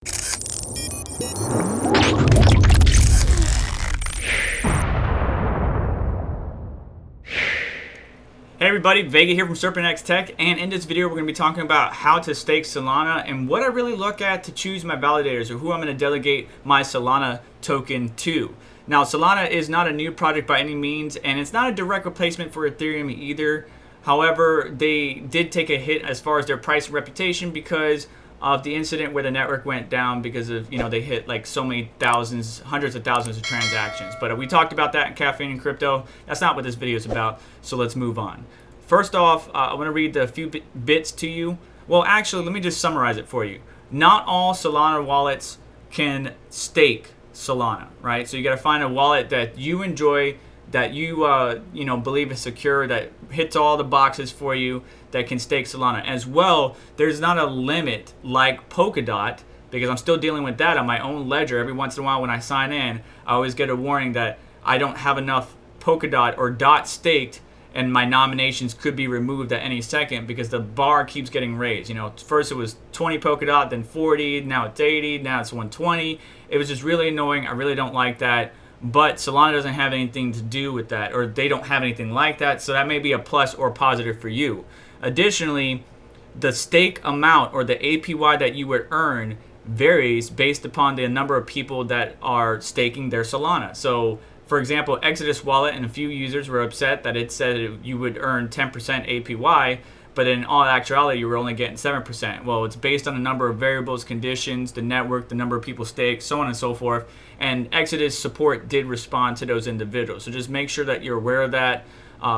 Hey everybody, Vega here from SerpentX Tech, and in this video we're going to be talking about how to stake Solana and what I really look at to choose my validators or who I'm going to delegate my Solana token to. Now, Solana is not a new project by any means, and it's not a direct replacement for Ethereum either. However, they did take a hit as far as their price and reputation because of the incident where the network went down because of, they hit like so many thousands, hundreds of thousands of transactions. But we talked about that in Caffeine and Crypto. That's not what this video is about, so let's move on. First off, I want to read the few bits to you. Well, actually, let me just summarize it for you. Not all Solana wallets can stake Solana, right? So you got to find a wallet that you enjoy, that you believe is secure, that hits all the boxes for you, that can stake Solana. As well, there's not a limit like Polkadot, because I'm still dealing with that on my own ledger. Every once in a while when I sign in, I always get a warning that I don't have enough Polkadot or DOT staked, and my nominations could be removed at any second because the bar keeps getting raised. First it was 20 Polkadot, then 40, now it's 80, now it's 120. It was just really annoying. I really don't like that. But Solana doesn't have anything to do with that, or they don't have anything like that, so that may be a plus or positive for you. Additionally, the stake amount or the APY that you would earn varies based upon the number of people that are staking their Solana. So, for example, Exodus Wallet and a few users were upset that it said you would earn 10% APY, but in all actuality, you were only getting 7%. Well, it's based on a number of variables, conditions, the network, the number of people staked, so on and so forth. And Exodus support did respond to those individuals. So just make sure that you're aware of that.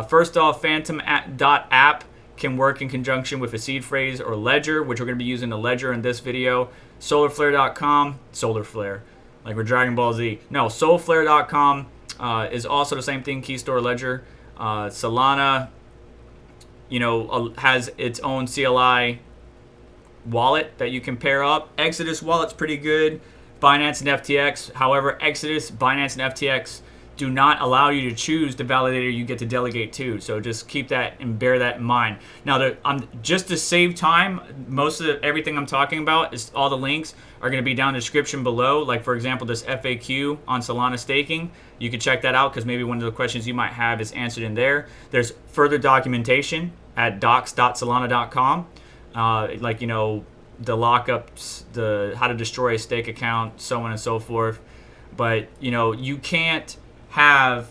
First off, Phantom.app can work in conjunction with a seed phrase or ledger, which we're going to be using the ledger in this video. Soleflare.com, Soleflare, like we're Dragon Ball Z. No, Solflare.com is also the same thing, key store ledger. Solana, has its own CLI wallet that you can pair up. Exodus wallet's pretty good. Binance and FTX. However, Exodus, Binance, and FTX do not allow you to choose the validator you get to delegate to. So just keep that and bear that in mind. Now, just to save time, most of everything I'm talking about is all the links are going to be down in the description below. Like, for example, this FAQ on Solana staking. You can check that out because maybe one of the questions you might have is answered in there. There's further documentation at docs.solana.com. The lockups, the how to destroy a stake account, so on and so forth. But you can't have,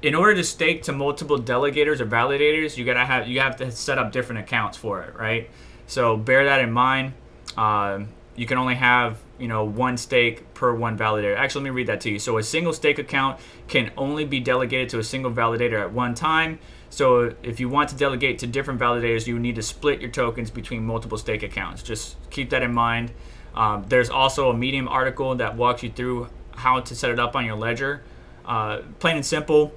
in order to stake to multiple delegators or validators, you have to set up different accounts for it, right? So bear that in mind. You can only have one stake per one validator. Actually, let me read that to you. So a single stake account can only be delegated to a single validator at one time. So if you want to delegate to different validators, you need to split your tokens between multiple stake accounts. Just keep that in mind. There's also a Medium article that walks you through how to set it up on your ledger. Plain and simple,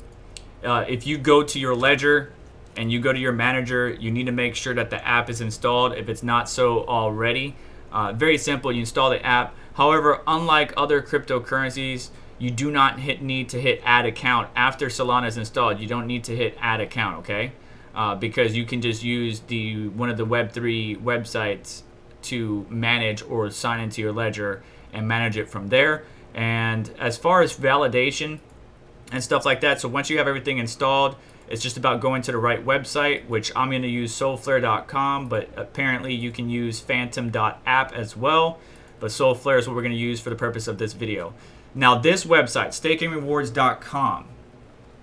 if you go to your ledger and you go to your manager, you need to make sure that the app is installed if it's not so already. Very simple, you install the app. However, unlike other cryptocurrencies, you do not need to hit add account after Solana is installed. You don't need to hit add account, okay? Because you can just use one of the Web3 websites to manage or sign into your ledger and manage it from there. And as far as validation and stuff like that, so once you have everything installed, it's just about going to the right website, which I'm going to use Solflare.com, but apparently you can use Phantom.app as well. But Solflare is what we're going to use for the purpose of this video. Now, this website, stakingrewards.com,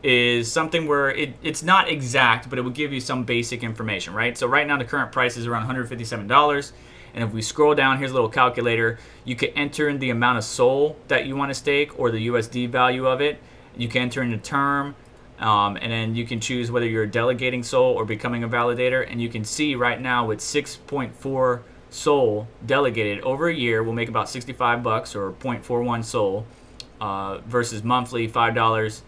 is something where it's not exact, but it will give you some basic information, right? So right now the current price is around $157. And if we scroll down, here's a little calculator. You can enter in the amount of SOL that you want to stake or the USD value of it. You can enter in the term, and then you can choose whether you're delegating SOL or becoming a validator. And you can see right now with 6.4 SOL delegated over a year, we'll make about $65 or 0.41 SOL versus monthly $5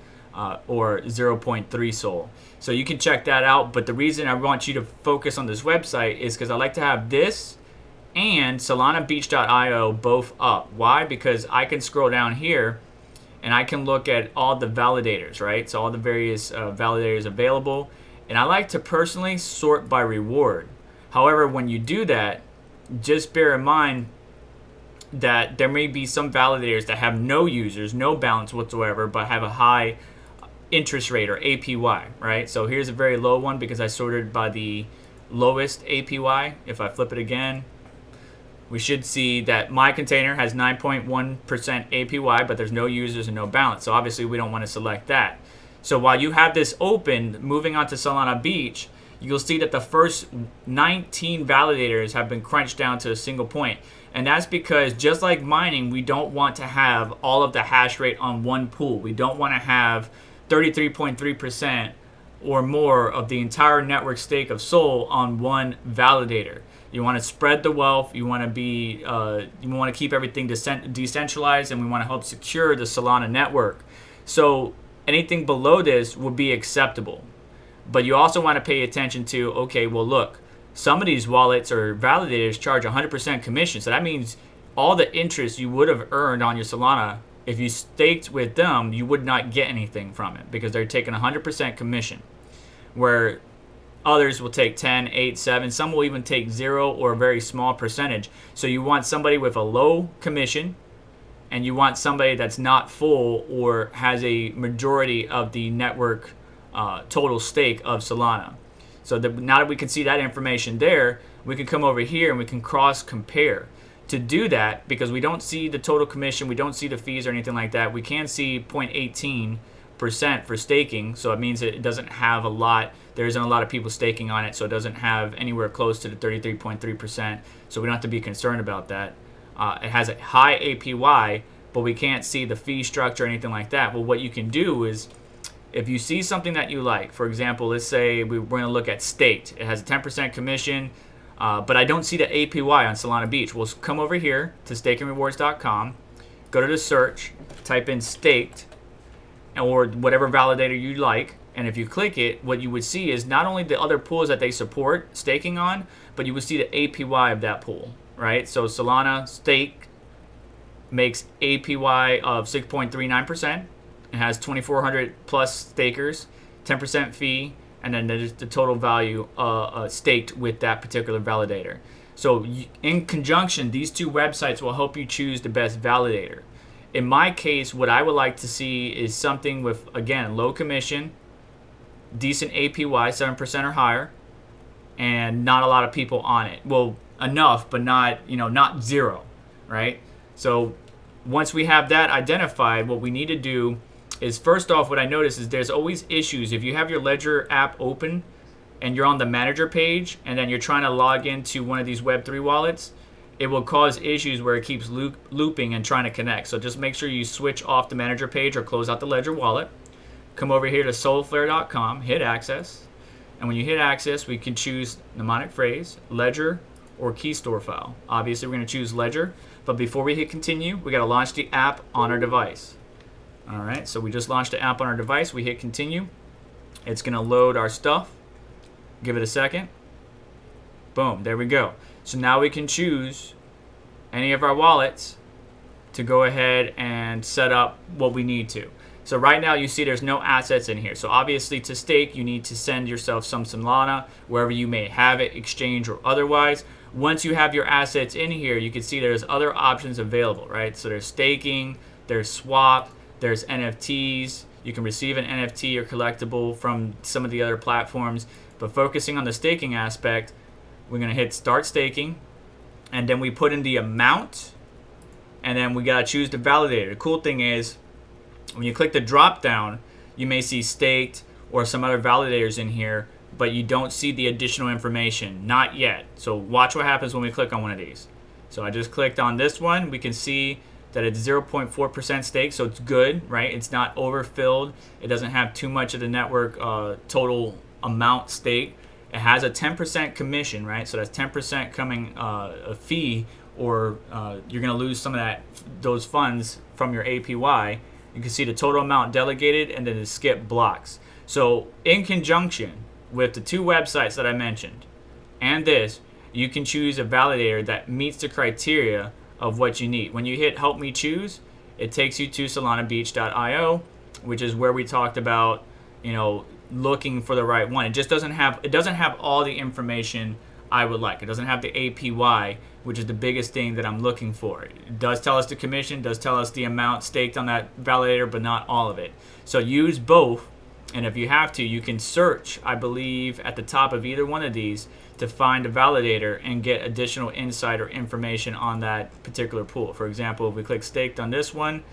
or 0.3 SOL. So you can check that out. But the reason I want you to focus on this website is because I like to have this and SolanaBeach.io both up. Why? Because I can scroll down here and I can look at all the validators, right? So all the various validators available. And I like to personally sort by reward. However, when you do that, just bear in mind, that there may be some validators that have no users, no balance whatsoever, but have a high interest rate or APY, right? So here's a very low one because I sorted by the lowest APY. If I flip it again, we should see that my container has 9.1% APY, but there's no users and no balance. So obviously we don't want to select that. So while you have this open, moving on to Solana Beach, you'll see that the first 19 validators have been crunched down to a single point. And that's because just like mining, we don't want to have all of the hash rate on one pool. We don't want to have 33.3% or more of the entire network stake of Sol on one validator. You want to spread the wealth. You want to be, you want to keep everything decentralized, and we want to help secure the Solana network. So anything below this will be acceptable. But you also want to pay attention to, okay, well, look, some of these wallets or validators charge 100% commission. So that means all the interest you would have earned on your Solana, if you staked with them, you would not get anything from it because they're taking 100% commission. Where others will take 10, 8, 7. Some will even take 0 or a very small percentage. So you want somebody with a low commission, and you want somebody that's not full or has a majority of the network total stake of Solana. So now that we can see that information there, we can come over here and we can cross compare. To do that, because we don't see the total commission, we don't see the fees or anything like that, we can see 0.18% for staking. So it means it doesn't have a lot, there isn't a lot of people staking on it, so it doesn't have anywhere close to the 33.3%. So we don't have to be concerned about that. It has a high APY, but we can't see the fee structure or anything like that. Well, what you can do is, if you see something that you like, for example, let's say we're going to look at staked. It has a 10% commission, but I don't see the APY on Solana Beach. We'll come over here to stakingrewards.com, go to the search, type in staked, or whatever validator you like, and if you click it, what you would see is not only the other pools that they support staking on, but you would see the APY of that pool, right? So Solana Stake makes APY of 6.39%. It has 2,400 plus stakers, 10% fee, and then there's the total value staked with that particular validator. So in conjunction, these two websites will help you choose the best validator. In my case, what I would like to see is something with, again, low commission, decent APY, 7% or higher, and not a lot of people on it. Well, enough, but not, not zero, right? So once we have that identified, what we need to do is, first off, what I notice is there's always issues. If you have your Ledger app open and you're on the manager page and then you're trying to log into one of these Web3 wallets, it will cause issues where it keeps looping and trying to connect. So just make sure you switch off the manager page or close out the Ledger wallet. Come over here to solflare.com, hit access. And when you hit access, we can choose mnemonic phrase, Ledger, or key store file. Obviously, we're going to choose Ledger. But before we hit continue, we got to launch the app on our device. All right, so we just launched the app on our device. We hit continue. It's going to load our stuff. Give it a second. Boom, there we go. So now we can choose any of our wallets to go ahead and set up what we need to. So right now you see there's no assets in here. So obviously to stake, you need to send yourself some Solana, wherever you may have it, exchange or otherwise. Once you have your assets in here, you can see there's other options available, right? So there's staking, there's swap, there's NFTs. You can receive an NFT or collectible from some of the other platforms. But focusing on the staking aspect, we're going to hit start staking. And then we put in the amount. And then we got to choose the validator. The cool thing is, when you click the drop down, you may see staked or some other validators in here, but you don't see the additional information. Not yet. So watch what happens when we click on one of these. So I just clicked on this one. We can see that it's 0.4% stake, so it's good, right? It's not overfilled. It doesn't have too much of the network total amount stake. It has a 10% commission, right? So that's 10% coming a fee, or you're gonna lose some of those funds from your APY. You can see the total amount delegated and then the skip blocks. So in conjunction with the two websites that I mentioned and this, you can choose a validator that meets the criteria of what you need. When you hit help me choose, it takes you to solanabeach.io, which is where we talked about, looking for the right one. It just doesn't have all the information I would like. It doesn't have the APY, which is the biggest thing that I'm looking for. It does tell us the commission, does tell us the amount staked on that validator, but not all of it. So use both, and if you have to, you can search, I believe, at the top of either one of these to find a validator and get additional insight or information on that particular pool. For example, if we click staked on this one,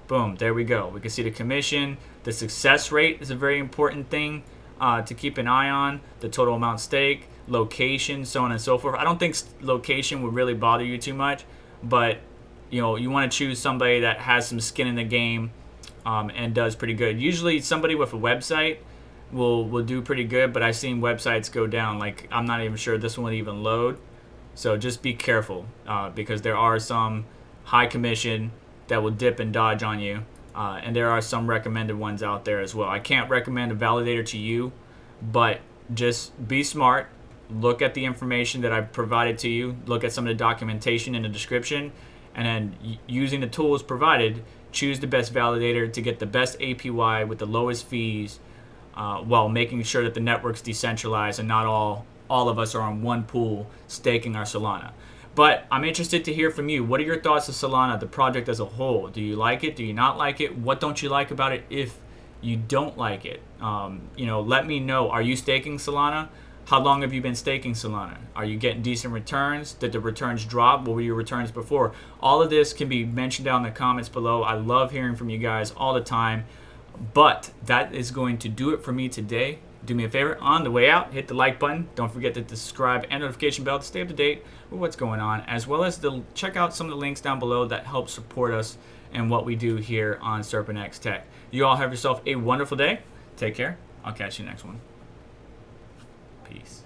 boom, there we go. We can see the commission. The success rate is a very important thing to keep an eye on. The total amount staked, location, so on and so forth. I don't think location would really bother you too much, but you know, you want to choose somebody that has some skin in the game and does pretty good. Usually somebody with a website will do pretty good, but I've seen websites go down. Like, I'm not even sure this one would even load. So just be careful because there are some high commission that will dip and dodge on you. And there are some recommended ones out there as well. I can't recommend a validator to you, but just be smart. Look at the information that I've provided to you. Look at some of the documentation in the description. And then using the tools provided, choose the best validator to get the best APY with the lowest fees while making sure that the network's decentralized and not all of us are on one pool staking our Solana. But I'm interested to hear from you. What are your thoughts of Solana, the project as a whole? Do you like it? Do you not like it? What don't you like about it if you don't like it? You know, let me know. Are you staking Solana? How long have you been staking Solana? Are you getting decent returns? Did the returns drop? What were your returns before? All of this can be mentioned down in the comments below. I love hearing from you guys all the time. But that is going to do it for me today. Do me a favor, on the way out, hit the like button. Don't forget to subscribe and notification bell to stay up to date with what's going on, as well as check out some of the links down below that help support us and what we do here on SerpentX Tech. You all have yourself a wonderful day. Take care. I'll catch you next one. Peace.